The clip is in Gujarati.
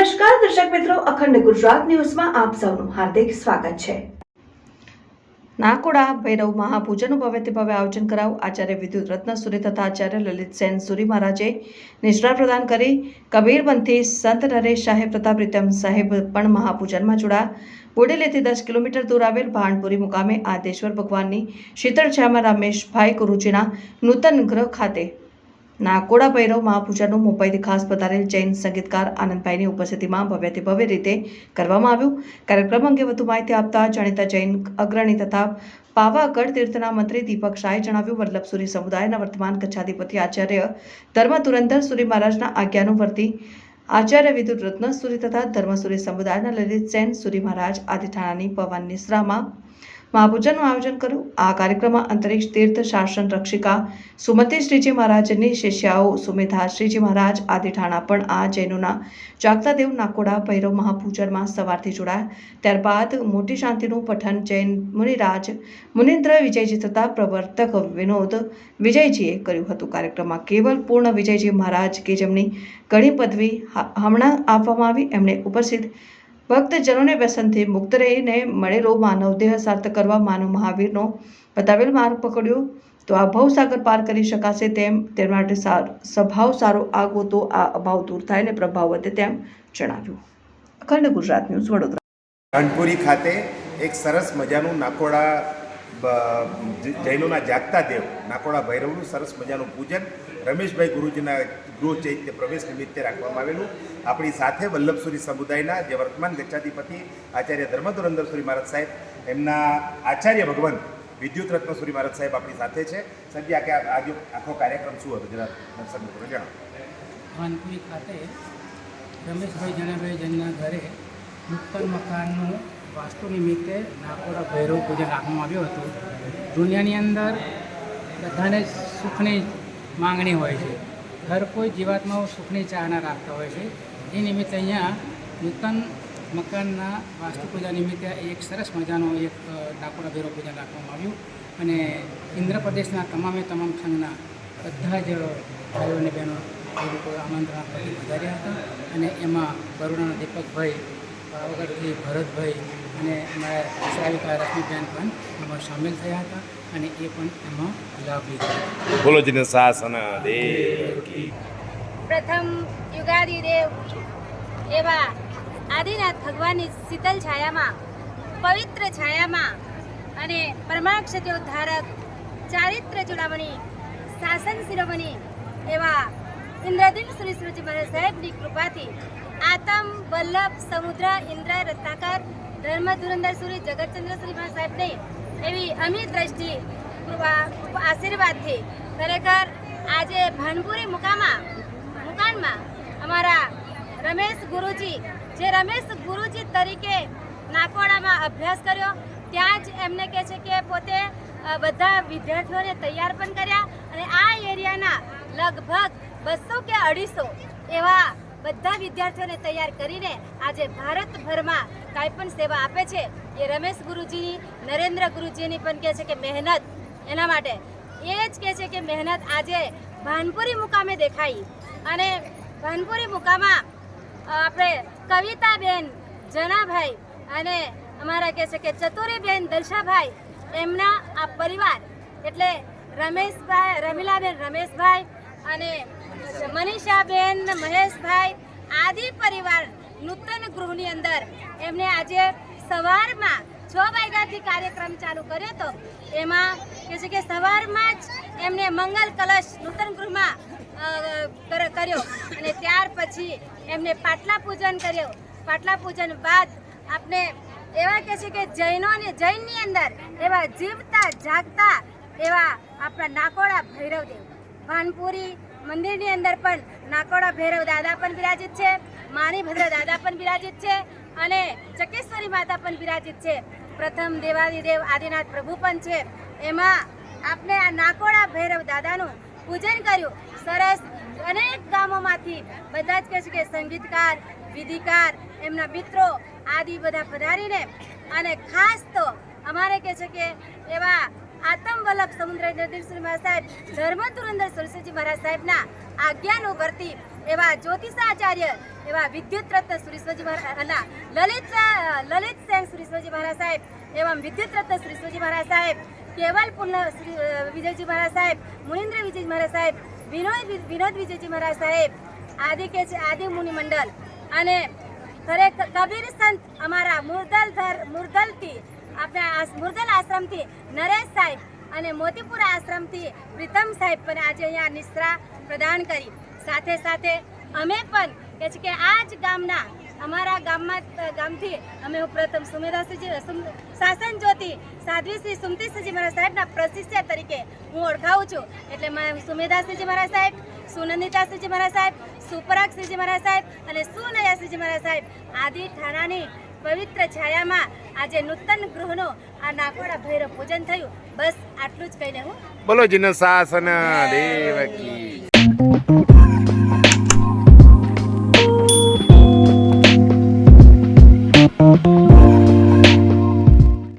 નમસ્કાર દર્શક મિત્રો, અખંડ ગુજરાત ન્યૂઝમાં આપ સૌનું હાર્દિક સ્વાગત છે। નાકોડા ભૈરવ મહાપૂજનનું ભવ્યથી ભવ્ય આયોજન કરાવ આચાર્ય વિદ્યુત રત્ન સુરી તથા આચાર્ય લલિત સેન સુરી મહારાજે નિષ્ઠા પ્રદાન કરી। કબીરબંથી સંત નરેશ સાહેબ તથા પ્રીતમ સાહેબ પણ મહાપૂજનમાં જોડાયા। બોડેલીથી 10 કિલોમીટર દૂર આવેલ ભાણપુરી મુકામે આદેશ્વર ભગવાનની શીતળ છાયામાં રમેશભાઈ ગુરુજીના નૂતન ગૃહ ખાતે નાકોડા ભૈરવ મહાપૂજનનું મુંબઈથી ખાસ પધારેલ જૈન સંગીતકાર આનંદભાઈની ઉપસ્થિતિમાં ભવ્યથી ભવ્ય રીતે કરવામાં આવ્યું। કાર્યક્રમ અંગે વધુ માહિતી આપતા જાણીતા જૈન અગ્રણી તથા પાવાગઢ તીર્થના મંત્રી દીપક શાહે જણાવ્યું, વલ્લભસુરી સમુદાયના વર્તમાન કચ્છાધિપતિ આચાર્ય ધર્મધુરંધર સુરી મહારાજના આજ્ઞાનુવર્તી આચાર્ય વિદ્યુત રત્ન સુરી તથા ધર્મસુરી સમુદાયના લલિત સેન સુરી મહારાજ આદિઠાણાની પવન નિશ્રામાં મહાપૂજનનું આયોજન કર્યું। આ કાર્યક્રમમાં અંતરિક્ષ તીર્થ શાસન રક્ષિકા સુમતિ શ્રીજી મહારાજની શિષ્યાઓ સુમેધા શ્રીજી મહારાજ આદિઠાણા પણ આ જૈનોના જાગતા દેવ નાકોડા ભૈરવ મહાપૂજનમાં સવારથી જોડાયા। ત્યારબાદ મોટી શાંતિનું પઠન જૈન મુનિરાજ મુનિન્દ્ર વિજયજી તથા પ્રવર્તક વિનોદ વિજયજીએ કર્યું હતું। કાર્યક્રમમાં કેવલ પૂર્ણ વિજયજી મહારાજ કે જેમની ઘણી પદવી હમણાં આપવામાં આવી, એમણે ઉપસ્થિત ભક્તજનોને વ્યસનથી મુક્ત રહીને મળેલો માનવ દેહ સાર્થક કરવા માનવ મહાવીરનો બતાવેલ માર્ગ પકડ્યો તો આ ભવસાગર પાર કરી શકાશે। તેમ માટે સ્વભાવ સારો આગવો તો આ અભાવ દૂર થાય ને પ્રભાવ વધે તેમ જણાવ્યું। અખંડ ગુજરાત ન્યૂઝ વડોદરા। ભાણપુરી ખાતે એક સરસ મજાનું નાકોડા જૈનોના જાગતા દેવ નાકોડા ભૈરવનું સરસ મજાનું પૂજન રમેશભાઈ ગુરુજીના ગૃહ ચૈત્ય પ્રવેશ નિમિત્તે રાખવામાં આવેલું। આપણી સાથે વલ્લભસુરી સમુદાયના જે વર્તમાન ગચ્છાધિપતિ આચાર્ય ધર્મધુરંધર સુરી મહારાજ સાહેબ, એમના આચાર્ય ભગવાન વિદ્યુત રત્ન સુરી મહારાજ સાહેબ આપણી સાથે છે। સભ્ય કે આજે આખો કાર્યક્રમ શું હતો જરા દર્શક મિત્રોને જણાવો। ભાણપુરી ખાતે રમેશભાઈ જણાભાઈ જૈનના ઘરે નૂતન મકાનનું વાસ્તુ નિમિત્તે નાકોડા ભૈરવ પૂજન રાખવામાં આવ્યું હતું। દુનિયાની અંદર બધાને સુખની માંગણી હોય છે, હર કોઈ જીવાત્માઓ સુખની ચાહના રાખતા હોય છે। એ નિમિત્તે અહીંયા નૂતન મકાનના વાસ્તુ પૂજા નિમિત્તે એક સરસ મજાનું એક નાકોડા ભૈરવ પૂજન રાખવામાં આવ્યું અને ઇન્દ્રપ્રદેશના તમામ સંઘના બધા જ ભાઈઓ અને બહેનો એ લોકો આમંત્રણ આપવાથી વધાર્યા હતા અને એમાં બરોડાના દીપકભાઈ, પાવાગઢથી ભરતભાઈ અને અમારા શ્રાવિકા રશ્મિબેન પણ એમાં સામેલ થયા હતા અને એ પણ એમાં લાભ લીધો। બોલો જીને શાસન દેવ કી। પ્રથમ યુગાદી દેવ એવા આદિનાથ ભગવાનની શીતલ છાયામાં, પવિત્ર છાયામાં અને પરમાક્ષત્યોદ્ધારક ચારિત્ર ચૂડામણી શાસન શિરોમણી એવા ઇન્દ્રદિન સુરી શ્રીજી મહારાજ સાહેબની કૃપાથી આતમ વલ્લભ સમુદ્ર ઇન્દ્ર રત્નાકર ધર્મધુરંધર સુરી જગતચંદ્ર સુરી મહારાજ સાહેબની એવી અમી દ્રષ્ટિ આશીર્વાદથી ખરેખર આજે ભાણપુરી મુકાનમાં અમારા રમેશ ગુરુજી, જે રમેશ ગુરુજી તરીકે નાકોડામાં અભ્યાસ કર્યો, ત્યાં જ એમને કહે છે કે પોતે બધા વિદ્યાર્થીઓને તૈયાર પણ કર્યા અને આ એરિયાના લગભગ 200 કે 250 એવા બધા વિદ્યાર્થીઓને તૈયાર કરીને આજે ભારતભરમાં કાંઈ પણ સેવા આપે છે। એ રમેશ ગુરુજીની, નરેન્દ્ર ગુરુજીની પણ કહે છે કે મહેનત, એના માટે એ જ કહે છે કે મહેનત આજે ભાણપુરી મુકામે દેખાઈ અને ભાણપુરી મુકામાં આપણે કવિતાબેન જનાભાઈ અને અમારા કહે છે કે ચતુરીબેન દલશાભાઈ, એમના આ પરિવાર એટલે રમેશભાઈ, રમીલાબેન રમેશભાઈ અને મનીષાબેન મહેશભાઈ આદિ પરિવાર નૂતન ગૃહની અંદર એમને આજે સવારમાં 6 વાગ્યાથી કાર્યક્રમ ચાલુ કર્યો હતો। એમાં કહે છે કે સવારમાં જ એમને મંગલ કલશ નૂતન ગૃહમાં કર્યો અને ત્યાર પછી એમને પાટલા પૂજન કર્યો। પાટલા પૂજન બાદ આપણે એવા કહે છે કે જૈનની અંદર એવા જીવતા જાગતા એવા આપણા નાકોડા ભૈરવદેવ ભાણપુરી મંદિરની અંદર પણ નાકોડા ભૈરવ દાદા પણ બિરાજિત છે, માણીભદ્ર દાદા પણ બિરાજિત છે અને ચકેશ્વરી માતા પણ બિરાજિત છે। પ્રથમ દેવાદિદેવ આદિનાથ પ્રભુ પણ છે। એમાં આપણે આ નાકોડા ભૈરવ દાદાનું પૂજન કર્યું। સરસ અનેક ગામોમાંથી બધા જ કહે છે કે સંગીતકાર, વિધિકાર, એમના મિત્રો આદિ બધા પધારીને અને ખાસ તો અમારે કહે છે કે એવા આતમ વલ્લભ સમુદ્ર ઇન્દ્રદિન સુરી મહારાજ સાહેબ, ધર્મધુરંધર સુરી શ્રીજી મહારાજ સાહેબના આજ્ઞાનુવર્તી એવા જ્યોતિષાચાર્ય એવા વિદ્યુત રત્ન સુરેશ્વરજી મહારાજ લલિત સેન સુરેશ્વરજી મહારાજ સાહેબ એવં વિદ્યુત રત્ન સુરેશ્વરજી મહારાજ સાહેબ, કેવલ પૂર્ણ વિજયજી મહારાજ સાહેબ, મુનિન્દ્ર વિજયજી મહારાજ સાહેબ, વિનોદ વિજયજી મહારાજ સાહેબ, આદિ મુનિ મંડળ અને ખરેખર કબીર સંત અમારા મુરદલથી આપણા મુરદલ આશ્રમથી નરેશ સાહેબ અને મોતીપુર આશ્રમથી પ્રીતમ સાહેબ પણ આજે અહીંયા નિશ્રા પ્રદાન કરી. સાથે સાથે અમે પણ કે છે કે આ જ ગામના અમારા ગામથી અમે પ્રથમ સુમેધાશ્રીજી શાસન જ્યોતિ સાધ્વી શ્રી સુમતીશ્રીજી મહારાજ સાહેબના પ્રશિષ્ય તરીકે હું ઓળખાવું છું. એટલે સુમેધાશ્રીજી મહારાજ સાહેબ, સુનંદિતાશ્રીજી મહારાજ સાહેબ, સુપરાગશ્રીજી મહારાજ સાહેબ અને સુનયાશ્રીજી મહારાજ સાહેબ આદિ ઠાણાની પવિત્ર છાયામાં આજે નૂતન ગૃહનું આ નાકોડા ભૈરવ પૂજન થયું. બસ આટલું જ કહીને હું બોલો જીનો શાસન દેવ કી